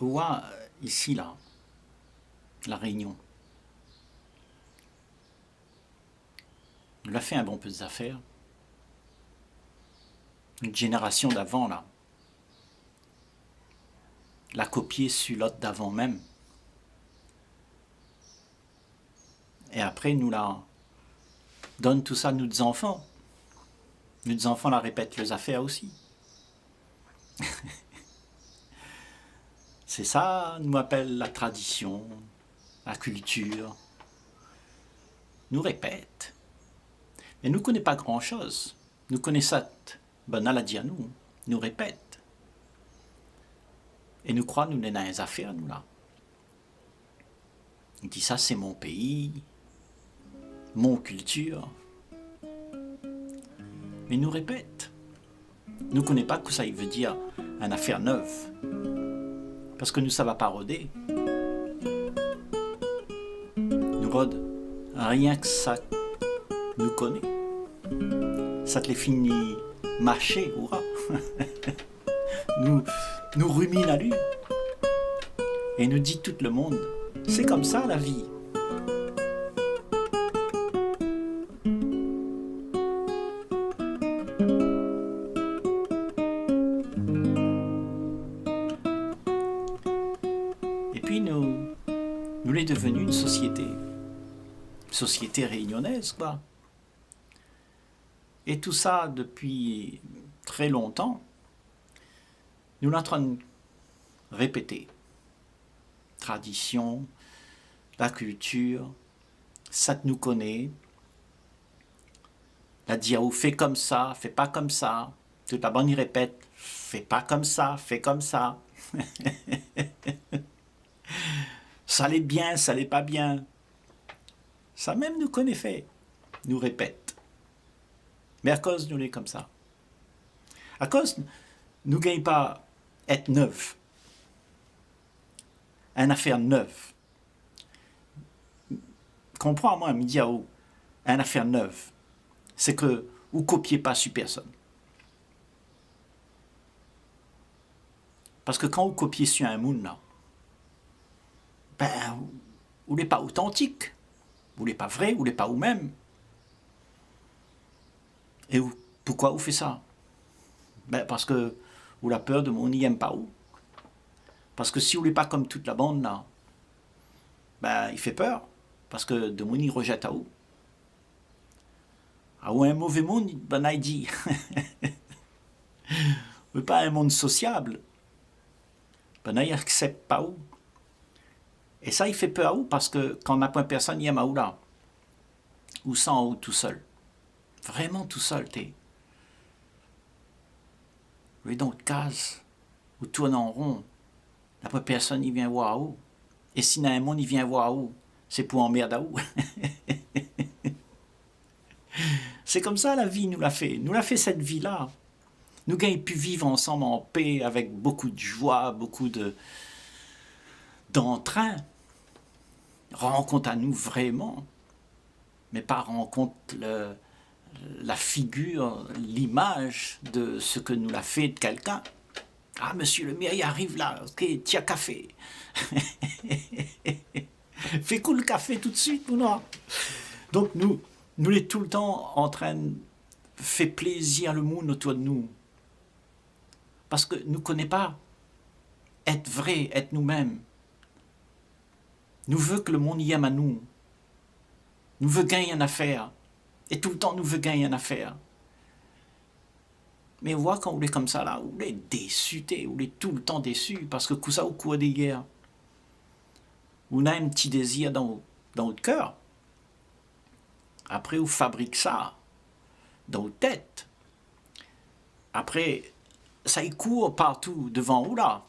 Ou ici, là, la Réunion, nous l'a fait un bon peu des affaires. Une génération d'avant, là, l'a copié sur l'autre d'avant même. Et après, nous la donne tout ça à nos enfants. Nos enfants la répètent les affaires aussi. C'est ça, nous appelle la tradition, la culture. Nous répète. Mais nous ne connaissons pas grand-chose. Nous connaissons ça, ben, elle a dit à nous, nous répète. Et nous croyons, nous, dans les affaires, nous, là. On dit ça, c'est mon pays, mon culture. Mais nous répète. Nous ne connaissons pas que ça veut dire une affaire neuve. Parce que nous, ça va pas rôder. Nous rôde rien que ça nous connaît. Ça te les finit marcher, hurrah. nous rumine à lui. Et nous dit tout le monde, c'est comme ça la vie. Et puis nous l'est devenu une société réunionnaise, quoi. Et tout ça depuis très longtemps, nous l'en train de répéter. Tradition, la culture, ça te nous connaît. La diao, fais comme ça, fais pas comme ça. Toute la bande y répète, fais pas comme ça, fais comme ça. Ça allait bien, ça allait pas bien. Ça même nous connaît fait, nous répète. Mais à cause nous l'est comme ça. À cause nous ne gagnons pas être neuf. Une affaire neuve. Comprends-moi, midi à où, une affaire neuve. C'est que vous ne copiez pas sur personne. Parce que quand vous copiez sur un monde, là, ben, vous n'êtes pas authentique. Vous n'êtes pas vrai, vous n'êtes pas vous-même. Et pourquoi vous faites ça? Ben, parce que vous avez peur de mon n'y aime pas vous. Parce que si vous n'êtes pas comme toute la bande, là, ben, il fait peur. Parce que de mon y rejette à vous. Ah ou un mauvais monde, ben, il dit. Mais pas un monde sociable. Ben, il accepte pas vous. Et ça, il fait peur à vous parce que quand on n'a pas personne, il aime à vous là. Ou sans vous tout seul. Vraiment tout seul, t'es. Vous êtes dans votre case. Vous tournez en rond. La personne, il vient voir à vous. Et si dans un monde, il vient voir à vous, c'est pour emmerder à vous. C'est comme ça la vie nous l'a fait. Nous l'a fait cette vie-là. Nous avons pu vivre ensemble en paix avec beaucoup de joie, beaucoup d'entrain. Rencontre à nous vraiment. Mais pas rencontre la figure, l'image de ce que nous l'a fait de quelqu'un. Ah, monsieur le maire, il arrive là, ok, tiens, café. Fais cool le café tout de suite, non? Donc, nous sommes tout le temps en train de faire plaisir le monde autour de nous. Parce que nous ne connaissons pas être vrai, être nous-mêmes. Nous voulons que le monde y aime à nous. Nous voulons gagner une affaire. Et tout le temps, nous voulons gagner une affaire. Mais on voit quand on est comme ça, là, on est déçu, on est tout le temps déçu, parce que tout ça, au cours des guerres, on a un petit désir dans notre cœur. Après, on fabrique ça dans notre tête. Après, ça y court partout devant ou là.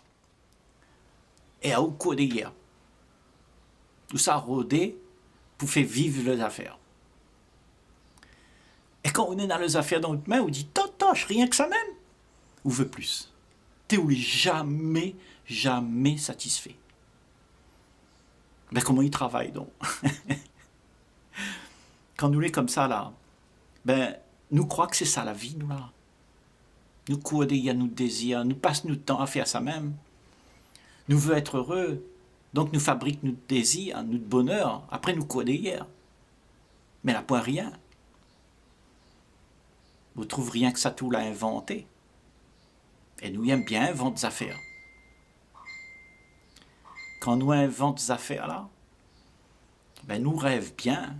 Et au cours des guerres. Tout ça rodé pour faire vivre les affaires. Et quand on est dans les affaires dans notre main, on dit totoche, rien que ça même. On veut plus. On n'est jamais, jamais satisfait. Ben comment il travaille donc? Quand nous est comme ça là, ben nous croyons que c'est ça la vie, nous là. Nous courons derrière nos désirs, nous passons notre temps à faire ça même. nous veut être heureux, donc nous fabrique notre désir, notre bonheur, après nous quoi hier. Mais là, point rien. Vous trouvez rien que ça tout l'a inventé. Et nous aimons bien inventer des affaires. Quand nous inventons des affaires là, ben nous rêvons bien.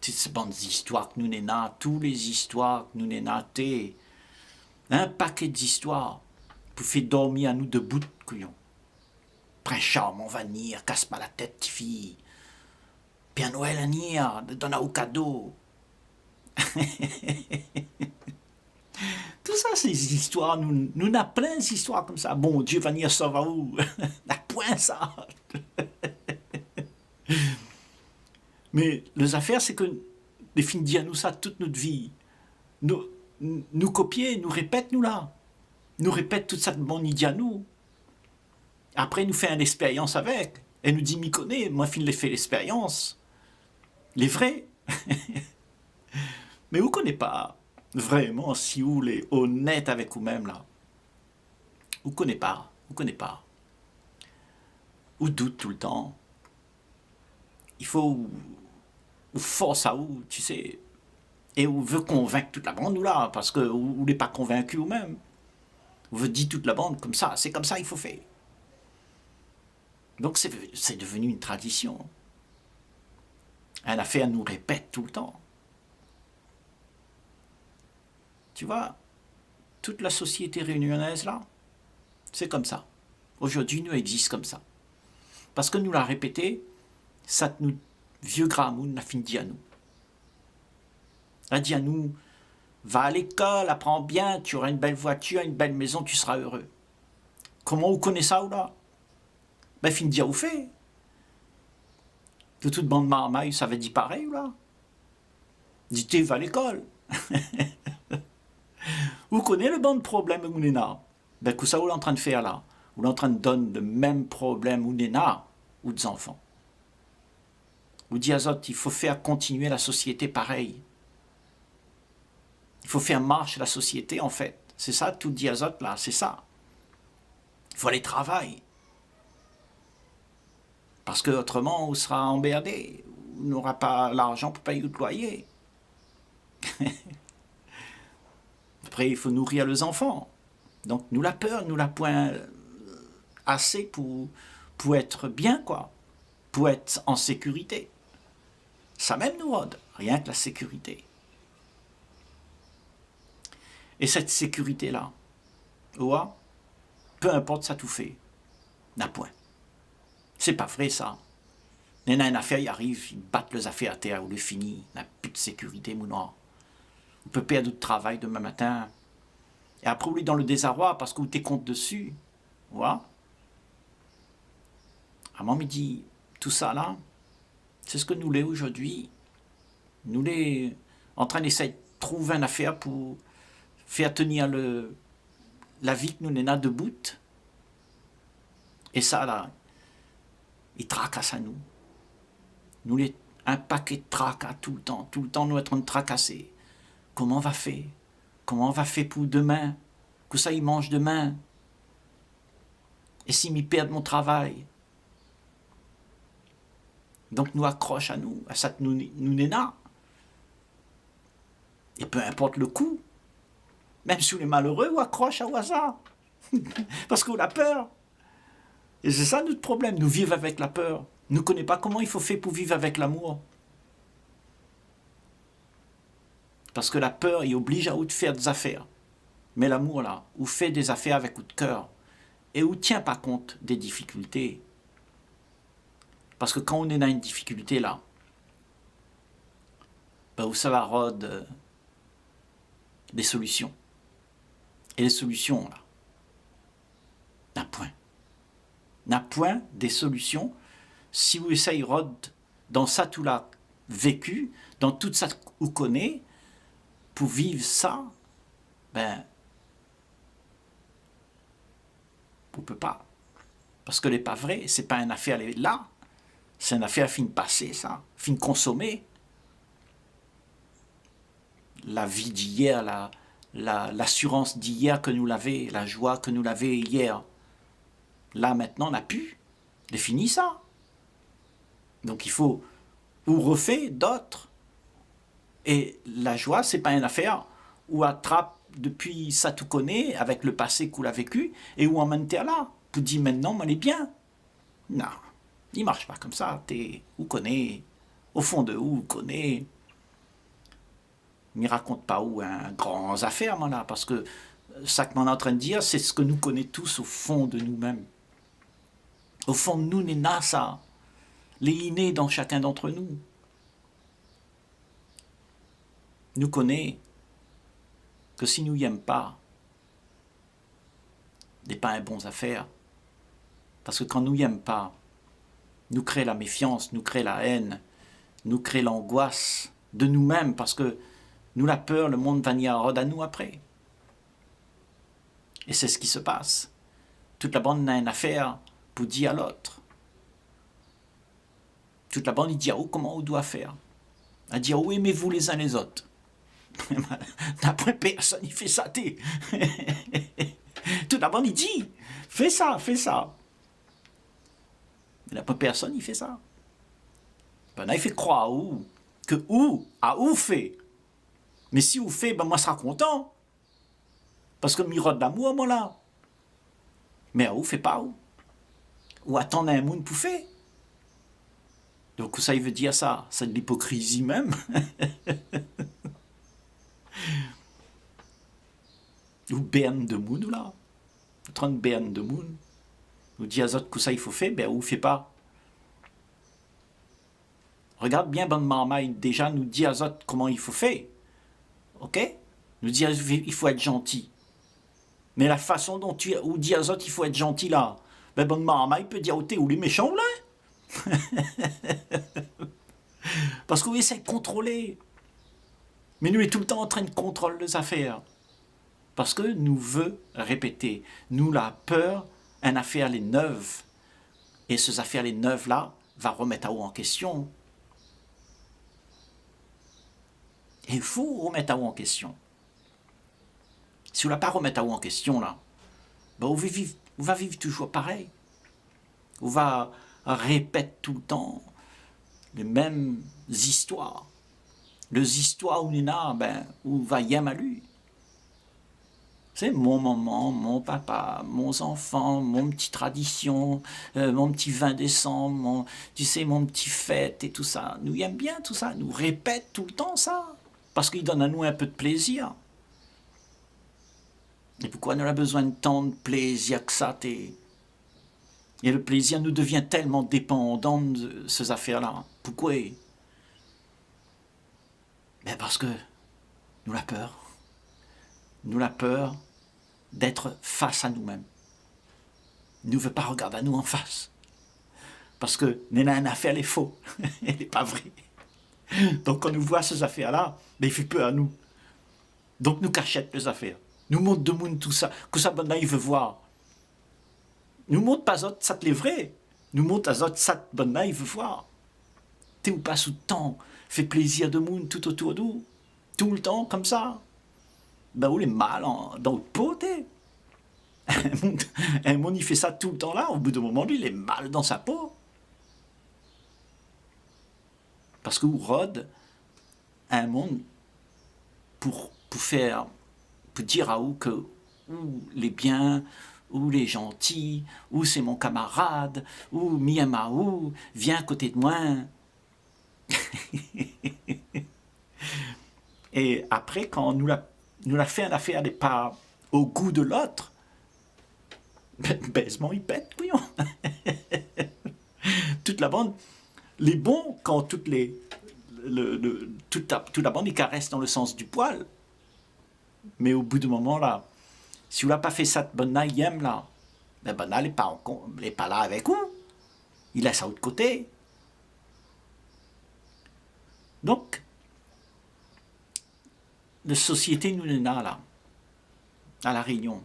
Toutes ces bandes d'histoires que nous n'avons, toutes les histoires que nous n'avons, un paquet d'histoires pour faire dormir à nous debout de couillons. Prince Charme, on va venir, casse pas la tête, petite fille. Père Noël à venir, donne au cadeau. Tout ça, c'est des histoires, nous avons plein d'histoires comme ça. Bon, Dieu va venir, ça va où? La point ça. Mais les affaires, c'est que les films disent à nous ça toute notre vie. Nous copier, nous répète nous là. Nous répète toute cette bonne idée à nous. Après, nous fait une expérience avec. Et nous dit, m'y connaît, moi, fin les fait l'expérience. Les vrais. Mais vous ne connaissez pas vraiment si vous êtes honnête avec vous-même là. Vous ne connaissez pas. Vous ne connaissez pas. Vous doute tout le temps. Il faut vous force à vous, tu sais. Et vous veut convaincre toute la bande, là, parce que vous n'êtes pas convaincu vous-même. Vous veut dire toute la bande comme ça, c'est comme ça il faut faire. Donc c'est devenu une tradition. Une affaire nous répète tout le temps. Tu vois, toute la société réunionnaise là, c'est comme ça. Aujourd'hui, nous existe comme ça. Parce que nous l'a répété, ça nous vieux gramoun l'a fini à nous. A dit à nous, va à l'école, apprends bien, tu auras une belle voiture, une belle maison, tu seras heureux. Comment vous connaissez ça ou là? Ben, fin de dire, vous fait. De toute bande marmaille, ça veut dire pareil ou là? Dites, va à l'école. Vous connaissez le bon problème que vous n'avez pas? Ben, que ça vous êtes en train de faire là? Vous êtes en train de donner le même problème aux nénas ou aux enfants. Vous dites à autres, il faut faire continuer la société pareil. Il faut faire marche la société, en fait. C'est ça, tout dit à autres, là, c'est ça. Il faut aller travailler. Parce que autrement, on sera emmerdé. On n'aura pas l'argent pour payer le loyer. Après, il faut nourrir les enfants. Donc, nous la peur, nous la point assez pour être bien, quoi. Pour être en sécurité. Ça même nous rôde, rien que la sécurité. Et cette sécurité-là, ouais, peu importe ça tout fait, n'a point. C'est pas vrai ça. Il y a une affaire, ils arrivent, ils battent les affaires à terre, ou le fini, n'a plus de sécurité, mon noir. On peut perdre de travail demain matin. Et après, vous êtes dans le désarroi parce que vous êtes compte dessus. Voilà. Maman me dit, tout ça là, c'est ce que nous l'est aujourd'hui. Nous l'est en train d'essayer de trouver une affaire pour faire tenir la vie que nous n'en a debout. Et ça là, il tracasse à nous. Nous l'est un paquet de tracas tout le temps nous être en train de tracasser. Comment on va faire? Comment on va faire pour demain? Que ça, il mange demain? Et si m'y perd mon travail? Donc nous accroche à nous, à ça que nous n'éna. Et peu importe le coup, même si on est malheureux, on accroche à hasard. Parce qu'on a peur. Et c'est ça notre problème, nous vivons avec la peur. Nous ne connaissons pas comment il faut faire pour vivre avec l'amour. Parce que la peur, il oblige à vous de faire des affaires. Mais l'amour, là, vous fait des affaires avec votre cœur. Et vous ne tient pas compte des difficultés. Parce que quand on est dans une difficulté, là, ben vous savez, rôde des solutions. Et les solutions, là, n'a point. N'a point des solutions. Si vous essayez rôde dans ça tout là vécu, dans tout ça que vous connaissez, pour vivre ça, ben, vous ne pouvez pas. Parce que ce n'est pas vrai, ce n'est pas une affaire là, c'est une affaire fin de passer, ça, fin de consommer. La vie d'hier, l'assurance d'hier que nous l'avons, la joie que nous l'avons hier, Là, maintenant, on n'a plus. C'est fini ça. Donc il faut ou refait d'autres. Et la joie, c'est pas une affaire où attrape depuis ça tout connaît, avec le passé qu'on a vécu, et où on mène là. Pour dire maintenant, on est bien. Non, il marche pas comme ça. Vous connaissez, au fond de vous connaissez. Ne raconte pas où un grand affaire, moi, là, parce que ça que m'en est en train de dire, c'est ce que nous connaissons tous au fond de nous-mêmes. Au fond de nous, n'est là ça. Les innés dans chacun d'entre nous. Nous connaissons que si nous n'aimons pas, n'est pas un bon affaire. Parce que quand nous n'aimons pas, nous crée la méfiance, nous crée la haine, nous crée l'angoisse de nous-mêmes, parce que nous la peur, le monde va venir à nous après. Et c'est ce qui se passe. Toute la bande a une affaire pour dire à l'autre. Toute la bande, il dit à comment on doit faire. Elle dit oui, aimez-vous les uns les autres. D'après personne, il fait ça. Toute la bande, il dit fais ça, fais ça. Mais d'après personne, il fait ça. Ben là, il fait croire à où fait. Mais si vous fait, ben moi, je serai content. Parce que mirote d'amour, moi, là. Mais à où fait pas où. Ou attendre un monde pour faire. Donc, ça, il veut dire ça. C'est de l'hypocrisie même. Ou berne de monde, là. 30 berne de monde. Nous dit à autres que ça, il faut faire, ben où fait pas. Regarde bien, bonne marmaille, déjà, nous dit à autres comment il faut faire. Ok? Nous dit il faut être gentil. Mais la façon dont tu dis aux autres il faut être gentil là, ben bonne marmaille peut dire, oh t'es où les méchants là? Parce qu'on essaie de contrôler. Mais nous est tout le temps en train de contrôler les affaires. Parce que nous veut répéter. Nous la peur, une affaire les neuves. Et ces affaires les neuves là, va remettre à haut en question. Et il faut remettre à haut en question. Si on ne l'a pas remettre à haut en question là, ben on va vivre toujours pareil. On va répéter tout le temps les mêmes histoires. Les histoires où on est là, ben, où va y à lui. C'est mon maman, mon papa, mon enfant, mon petit tradition, mon petit 20 décembre, mon petit fête et tout ça. Nous aimons bien tout ça, nous répète tout le temps ça. Parce qu'il donne à nous un peu de plaisir. Et pourquoi nous avons besoin de tant de plaisir que ça Et le plaisir nous devient tellement dépendant de ces affaires-là. Pourquoi? Ben parce que nous la peur. Nous la peur d'être face à nous-mêmes. Nous ne veut pas regarder à nous en face. Parce que nous avons une affaire, elle est faux. Elle n'est pas vraie. Donc quand nous voit ces affaires-là, ben, il fait peur à nous. Donc nous cachette les affaires. Nous montre de monde tout ça, que ça bonne là il veut voir. Nous montre pas autre ça te l'est vrai. Nous montre à autres ça bonne là il veut voir. T'es ou pas sous le temps, fait plaisir de monde tout autour de nous, tout le temps comme ça. Ben où les mal dans le pot t'es. Un monde il fait ça tout le temps là, au bout d'un moment lui il est mal dans sa peau. Parce que rôde un monde pour faire pour dire à où que ou les biens, ou les gentils, ou c'est mon camarade, ou Miamaou, viens à côté de moi. Et après, quand nous l'a fait une affaire n'est pas au goût de l'autre, baisement il pète, couillon. Toute la bande, les bons, quand toute la bande, ils caressent dans le sens du poil. Mais au bout du moment, là, si vous n'avez pas fait ça de Bonna, il aime là. Mais Bonna n'est pas là avec vous. Il laisse ça de côté. Donc, la société nous est là, à La Réunion.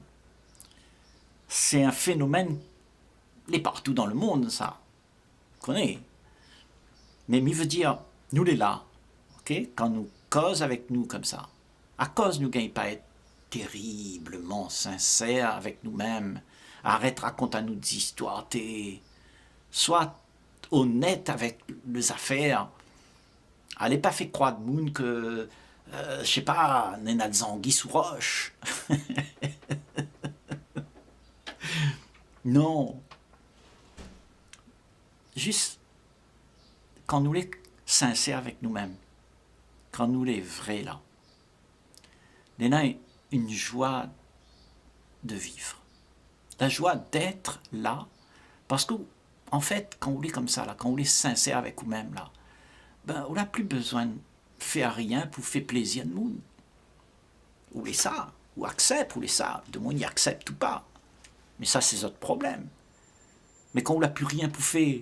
C'est un phénomène, il est partout dans le monde, ça. Vous connaissez. Mais il veut dire, nous les là, ok, quand nous cause avec nous comme ça, à cause nous ne gagnons pas être terriblement sincères avec nous-mêmes, Arrête de raconter nous des histoires. Sois honnête avec les affaires. Allez pas fait croire de monde que, je sais pas, n'est des anguilles sous roche. Non. Juste, quand nous les sincères avec nous-mêmes, quand nous les vrais là, il y a une joie de vivre. La joie d'être là, parce que, en fait, quand on est comme ça, là, quand on est sincère avec nous-mêmes, là, ben, on n'a plus besoin de faire rien pour faire plaisir de monde. Ou les ça, ou accepte, ou les ça. De monde y accepte ou pas. Mais ça, c'est notre problème. Mais quand on n'a plus rien pour faire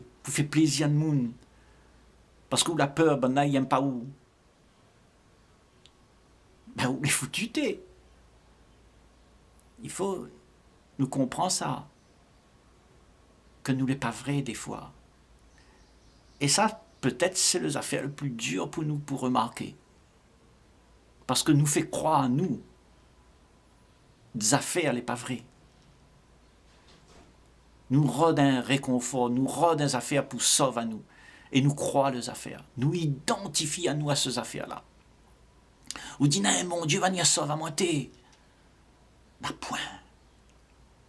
plaisir de monde, parce qu'on a peur, ben là, il n'aime pas où, ben on est foutu, t'es. Il faut nous comprendre ça, que nous n'est pas vrai des fois. Et ça, peut-être, c'est les affaires les plus dures pour nous pour remarquer. Parce que nous fait croire à nous des affaires les pas vraies. Nous rôdons un réconfort, nous rôdons des affaires pour sauver à nous. Et nous croyons les affaires. Nous identifions à nous à ces affaires-là. Ou dit, non, mon Dieu va nous sauver à moi, t'es. Mais point.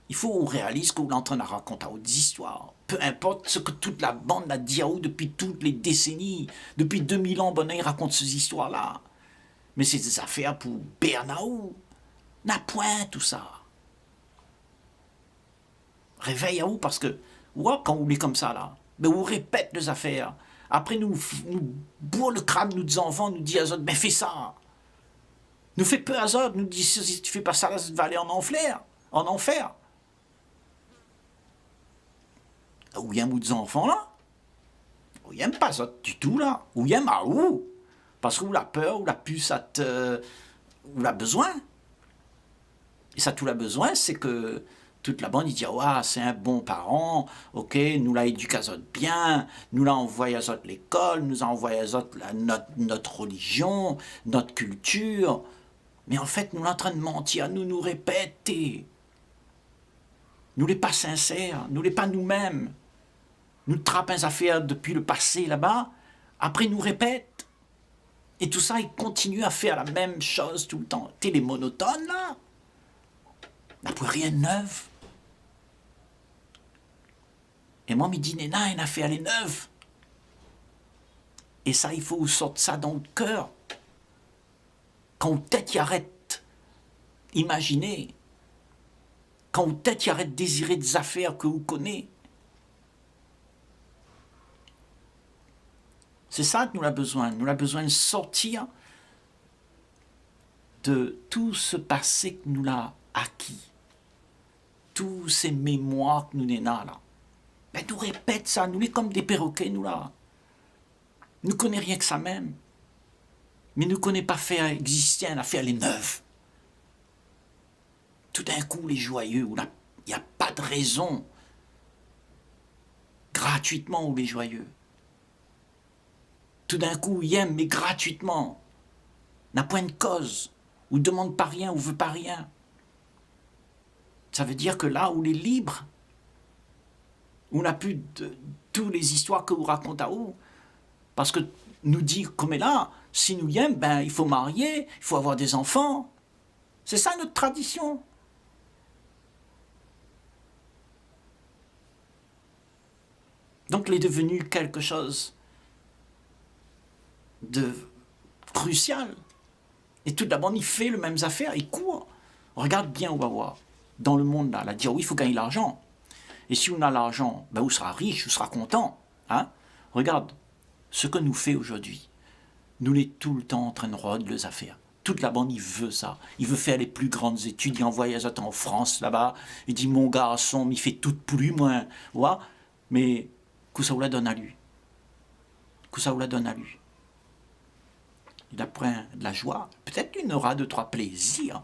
Il faut qu'on réalise qu'on est en train de raconter des histoires. Peu importe ce que toute la bande a dit depuis toutes les décennies. Depuis 2000 ans, il raconte ces histoires-là. Mais c'est des affaires pour Bernaou. N'a point tout ça. Réveille à où parce que, ouais, quand on est comme ça là, ben on répète les affaires. Après nous bourre le crâne, nous enfants, nous dit à autres, ben fais ça. Nous fait peur à autres, nous dit si tu fais pas ça, là, tu vas aller en enfer. En enfer. Où y a des enfants là? Où y a pas ça du tout là? Où y a à où? Parce que ou la peur, ou la puce, ou la besoin. Et ça, tout la besoin, c'est que toute la bande, il dit, ouais, c'est un bon parent, ok, nous l'a éduqué à bien, nous l'a envoyé à l'école, nous a envoyé à notre religion, notre culture. Mais en fait, nous l'en train de mentir, nous répéter. Nous n'est pas sincères, nous n'est pas nous-mêmes. Nous trappons les affaires depuis le passé là-bas, après nous répète. Et tout ça, il continue à faire la même chose tout le temps. T'es les monotones là? N'a plus rien de neuf. Et moi, me dit, Néna, une affaire les neuve. Et ça, il faut sortir ça dans le cœur. Quand peut-être y arrête imaginer. Quand peut-être y arrête désirer des affaires que vous connaissez. C'est ça que nous avons besoin. Nous avons besoin de sortir de tout ce passé que nous l'a acquis. Tous ces mémoires que nous n'avons là. Ben, nous répète ça, nous sommes comme des perroquets, nous là. Nous ne connaissons rien que ça même. Mais nous ne connaissons pas faire exister une affaire les neuves. Tout d'un coup, les joyeux, il n'y a pas de raison. Gratuitement, ou les joyeux. Tout d'un coup, ils aiment, mais gratuitement. N'a point de cause. Ou demande pas rien, ou veut pas rien. Ça veut dire que là où on est libre, on n'a plus de toutes les histoires que vous racontez à vous. Parce que nous dit comme est là, si nous y aimons, ben il faut marier, il faut avoir des enfants. C'est ça notre tradition. Donc il est devenu quelque chose de crucial. Et tout d'abord, il fait les mêmes affaires, il court. Regarde bien, on va voir. Dans le monde, là, dire oui, il faut gagner l'argent. Et si on a l'argent, ben, on sera riche, on sera content. Hein? Regarde, ce que nous fait aujourd'hui, nous les tout le temps en train de rôder les affaires. Toute la bande, il veut ça. Il veut faire les plus grandes études. Il envoie les autres en France, là-bas. Il dit, mon garçon, il fait tout pour lui, moi. Ouais? Mais, que ça vous la donne à lui? Que ça vous la donne à lui? Il a pris de la joie. Peut-être qu'il aura 2-3 plaisirs.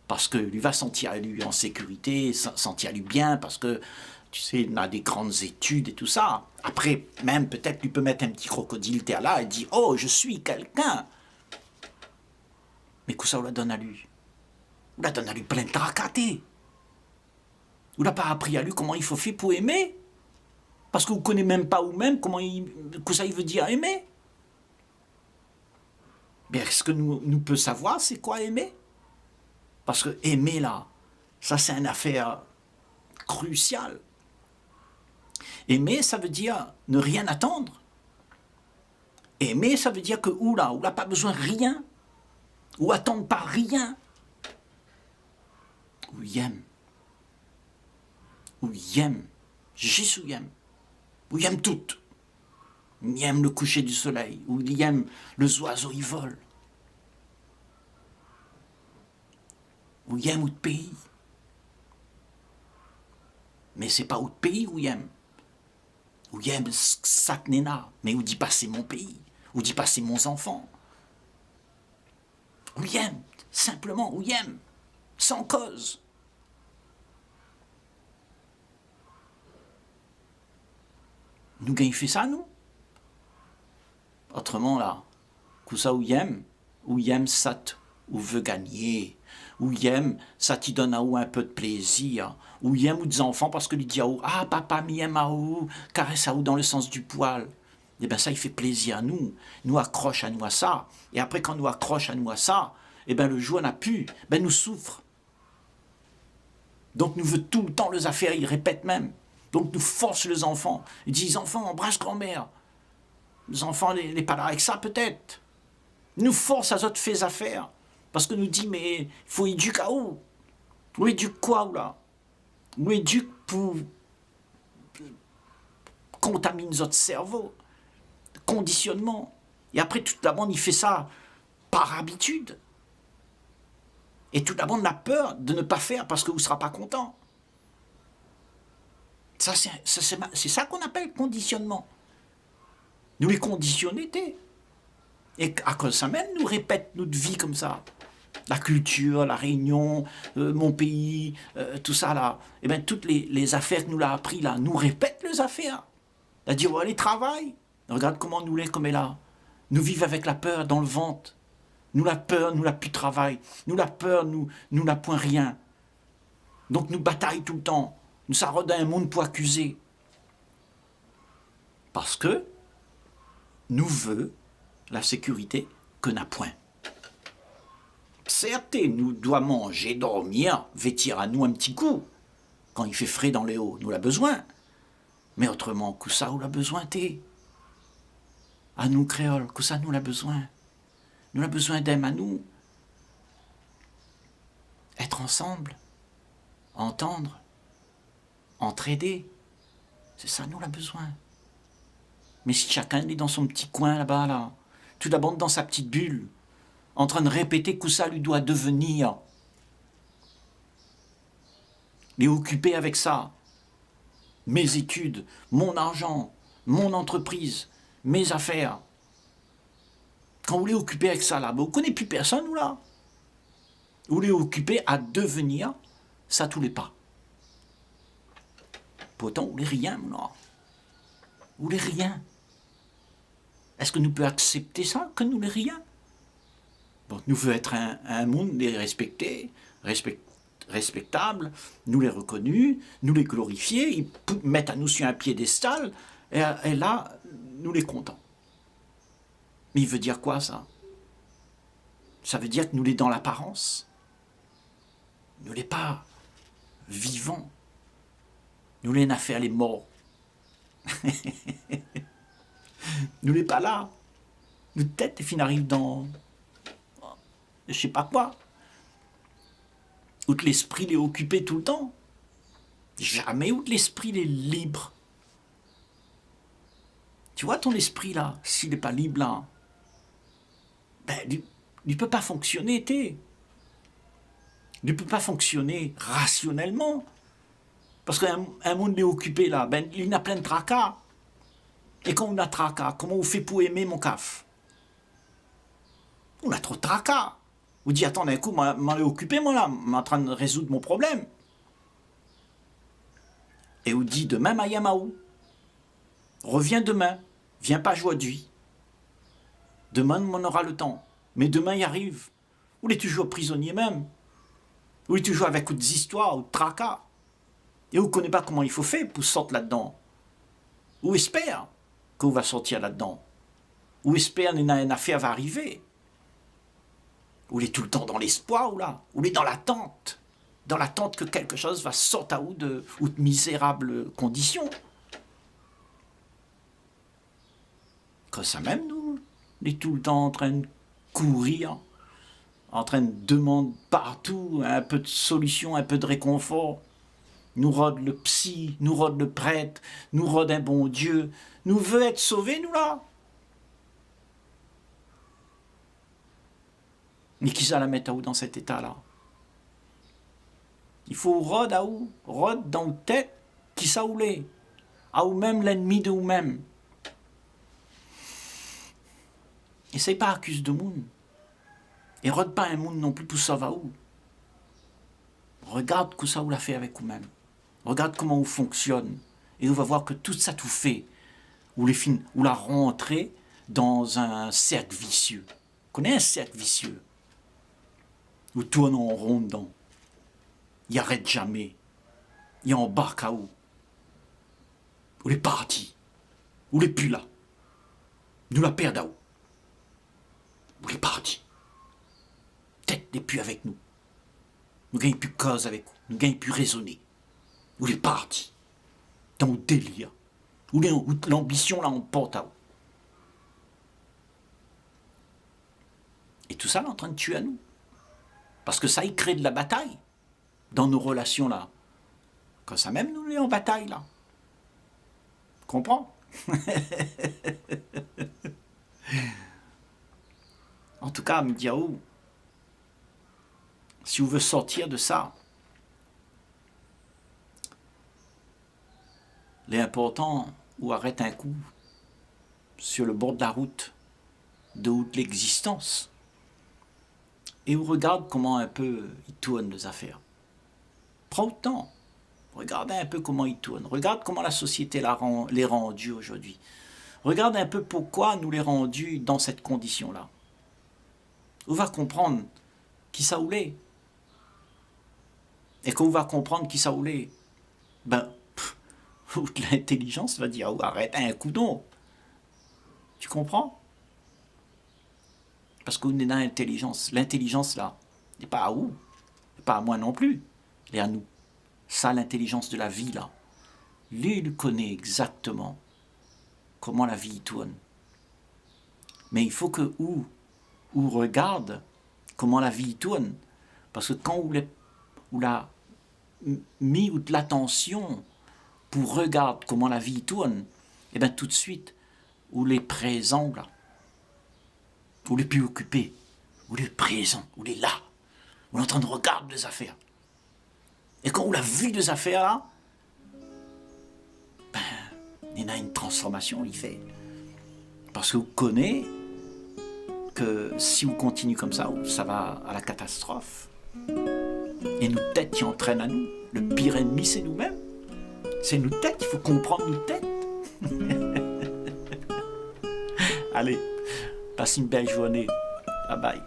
Parce que lui va sentir lui en sécurité, sentir lui bien, parce que, tu sais, il a des grandes études et tout ça. Après, même, peut-être, lui peut mettre un petit crocodile terre là et dire, oh, je suis quelqu'un. Mais que ça, on la donne à lui? On la donne à lui plein de tracatés. Vous n'a pas appris à lui comment il faut faire pour aimer. Parce que vous ne connaissez même pas vous-même que ça il veut dire aimer. Bien, est-ce que nous peut savoir c'est quoi aimer? Parce que aimer là, ça c'est une affaire cruciale. Aimer, ça veut dire ne rien attendre. Aimer, ça veut dire que on n'a pas besoin de rien, ou attendre pas rien. Ou aime. Ou aime. Jésus aime. Ou aime tout. Il aime le coucher du soleil, ou il aime les oiseaux, ils volent. Ou il aime autre pays. Mais c'est pas autre pays où il aime. Où il aime Saknena, mais où dit pas c'est mon pays, où dit pas c'est mon enfant. Où il aime, simplement, où il aime, sans cause. Nous gagnons fait ça, nous. Autrement, là, que ça où il aime ça, ou veut gagner, où il aime, ça t'y donne à ou un peu de plaisir, où il aime ou des enfants parce que lui dit à ou, ah papa m'aime à ou, caresse à ou dans le sens du poil. Et bien ça, il fait plaisir à nous accroche à nous à ça, et après quand nous accroche à nous à ça, et bien le jour n'a plus, ben nous souffre. Donc nous veut tout le temps les affaires, il répète même. Donc nous force les enfants, ils disent enfants, embrasse grand-mère. Les enfants, les pas là avec ça peut-être. Nous force à autres faits affaires. Parce que nous dit, mais il faut éduquer à où? Où éduque quoi, ou là? Où éduque pour contaminer notre cerveau? Conditionnement. Et après, tout d'abord, il fait ça par habitude. Et tout d'abord, on a peur de ne pas faire parce que vous ne serez pas content. Ça, c'est ça qu'on appelle conditionnement. Nous les conditionnés, et à cause ça même, nous répète notre vie comme ça. La culture, la Réunion, mon pays, tout ça là. Et bien toutes les affaires que nous l'a appris là, nous répètent les affaires. C'est-à-dire, oh, allez, travail. Regarde comment nous l'est comme est là. Nous vivons avec la peur dans le ventre. Nous la peur, nous la plus de travail. Nous la peur, nous n'a point rien. Donc nous bataillons tout le temps. Nous s'arrêtons dans un monde pour accuser. Parce que nous veut la sécurité que n'a point. Certes, nous doit manger, dormir, vêtir à nous un petit coup. Quand il fait frais dans les hauts, nous l'a besoin. Mais autrement, que ça, nous l'a besoin, t'es. À nous, créoles, que ça, nous l'a besoin. Nous l'a besoin d'aimer à nous. Être ensemble. Entendre. Entraider. C'est ça, nous l'a besoin. Mais si chacun est dans son petit coin là-bas, là, tout d'abord dans sa petite bulle, en train de répéter que ça lui doit devenir, les occuper avec ça, mes études, mon argent, mon entreprise, mes affaires. Quand vous les occupez avec ça là, vous ne connaissez plus personne ou là. Vous les occupez à devenir, ça tous les pas. Pourtant, vous les rien, non. Vous les rien. Est-ce que nous pouvons accepter ça, que nous les rien? Donc, nous voulons être un monde les respecter, respectable, nous les reconnus, nous les glorifier, ils mettent à nous sur un piédestal, et là, nous les comptons. Mais il veut dire quoi, ça? Ça veut dire que nous les dans l'apparence. Nous les pas vivants. Nous les n'a fait les morts. Nous les pas là. Notre tête, fin arrive dans je sais pas quoi. Où l'esprit est occupé tout le temps. Jamais où l'esprit est libre. Tu vois ton esprit là, s'il n'est pas libre là, ben, il ne peut pas fonctionner, Il ne peut pas fonctionner rationnellement. Parce qu'un monde est occupé là, ben, il a plein de tracas. Et quand on a tracas, comment on fait pour aimer mon caf? On a trop de tracas. On dit, attends, d'un coup, m'en est occupé, moi, là, m'en train de résoudre mon problème. Et on dit, demain, Mayamaou. Reviens demain. Viens pas aujourd'hui. Demain, on aura le temps. Mais demain, il arrive. Ou est toujours prisonnier même. Ou est toujours avec des histoires, ou de tracas. Et vous ne connaissez pas comment il faut faire pour sortir là-dedans. Ou espère qu'on va sortir là-dedans. Ou espère qu'une affaire va arriver. Ou il est tout le temps dans l'espoir, ou là. Ou il est dans l'attente. Dans l'attente que quelque chose va sortir ou de misérables conditions. Comme ça même, nous, on est tout le temps en train de courir, en train de demander partout un peu de solution, un peu de réconfort. Nous rôde le psy, nous rôde le prêtre, nous rôde un bon Dieu. Nous veut être sauvés, nous là. Mais qui ça la mettre à où dans cet état-là? Il faut rôde à où? Rôde dans la tête, qui ça ou l'est? À ou même l'ennemi de vous-même. Essaye pas accuse de monde. Et rôde pas un monde non plus pour ça va où. Regarde que ça vous l'a fait avec vous-même. Regarde comment vous fonctionne. Et vous va voir que tout ça tout fait. Ou la rentrer dans un cercle vicieux. Vous connaissez un cercle vicieux? Vous tournez en rond dedans. Il arrête jamais. Il embarque à où? Vous les partis. Vous les plus là. Nous la perdons à où? Vous les partis. Tête n'est plus avec nous. Nous gagnons plus cause avec vous. Nous gagnons plus raisonner. Vous les partis. Dans le délire. Où l'ambition là on porte à où? Et tout ça là en train de tuer à nous. Parce que ça y crée de la bataille. Dans nos relations là. Quand ça même nous est en bataille là. Comprends? En tout cas, Mdiaou, si vous voulez sortir de ça, l'important, ou arrête un coup sur le bord de la route, de l'existence, et vous regarde comment un peu il tourne les affaires. Prends le temps, regardez un peu comment il tourne, regarde comment la société les rendue aujourd'hui. Regarde un peu pourquoi nous les rendus dans cette condition-là. On va comprendre qui ça voulait. Et quand on va comprendre qui ça voulait, ben, l'intelligence va dire, oh, arrête un coup d'eau. Tu comprends? Parce qu'on est dans l'intelligence. L'intelligence, là, n'est pas à vous. n'est pas à moi non plus. Elle est à nous. Ça, l'intelligence de la vie, là. Lui, il connaît exactement comment la vie tourne. Mais il faut que ou regarde comment la vie tourne. Parce que quand vous l'a mis de l'attention pour regarder comment la vie tourne, et bien tout de suite, vous les présents là. Vous les plus occupés. Vous les présents. Vous les là. Vous êtes en train de regarder les affaires. Et quand vous la vu des affaires là, ben, il y a une transformation, il fait. Parce que vous connaissez que si vous continuez comme ça va à la catastrophe. Et nos têtes qui entraînent à nous. Le pire ennemi, c'est nous-mêmes. C'est nos têtes, il faut comprendre nos têtes. Allez, passe une belle journée. Bye bye.